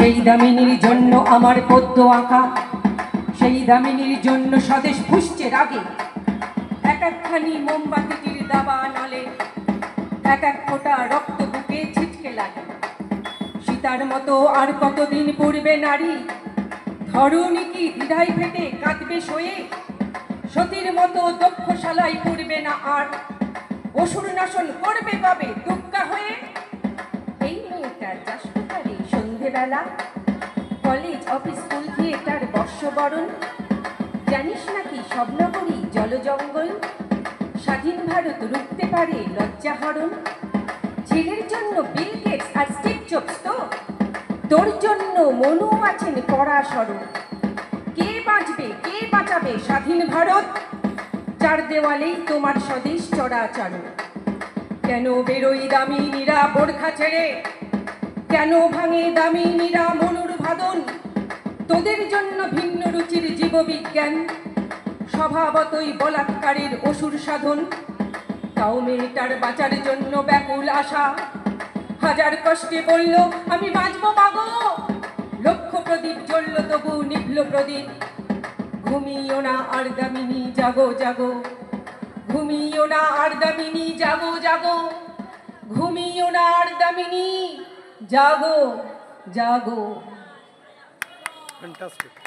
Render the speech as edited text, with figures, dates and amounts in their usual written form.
সেই দামিনীর জন্য আমার পদ্ম আঁকা, সেই দামিনীর জন্য স্বদেশ পুষছে রাগে। এক একখানি মোমবাতিটির দাবা নলে এক এক ফোঁটা রক্ত বুকে ছিটকে লাগে। সীতার মতো আর কতদিন পড়বে নারী, ধরণী কি দ্বিধায় ফেটে কাঁদবে সয়ে। সতীর মতো দক্ষশালাই পড়বে না আর, অসুর নাশন করবে কবে দুর্গা হয়ে। এই মেয়েটার যাসপুকারে সন্ধেবেলা, কলেজ অফিস স্কুল থিয়েটার বর্ষবরণ। জানিস নাকি স্বপ্নগরী জলজঙ্গল, স্বাধীন ভারত রুখতে পারে লজ্জাহরণ। ছেলের জন্য বিল গেটস আর স্টিভ জবস তো, তোর জন্য মনু আছেন পরাশরণ। কে বাঁচবে কে বাঁচাবে স্বাধীন ভারত, চার দেওয়ালেই তোমার স্বদেশ চরাচরণ। কেন বেরোই দামিনীরা বোরখা ছেড়ে, কেন ভাঙে দামিনীরা মনুর ভাদন। তোদের জন্য ভিন্ন রুচির জীববিজ্ঞান, স্বভাবতই বলাৎকারের অসুর সাধন। তাও মেয়েটার বাঁচার জন্য ব্যাকুল আশা, হাজার কষ্টে বলল আমি বাঁচবো মাগো। লক্ষ প্রদীপ জ্বলল তবু নিভল প্রদীপ। ঘুমিও না আর দামিনী জাগো জাগো, ঘুমিও না আর দামিনী জাগো জাগো, ঘুমিও না আর দামিনী জাগো জাগো। Fantastic.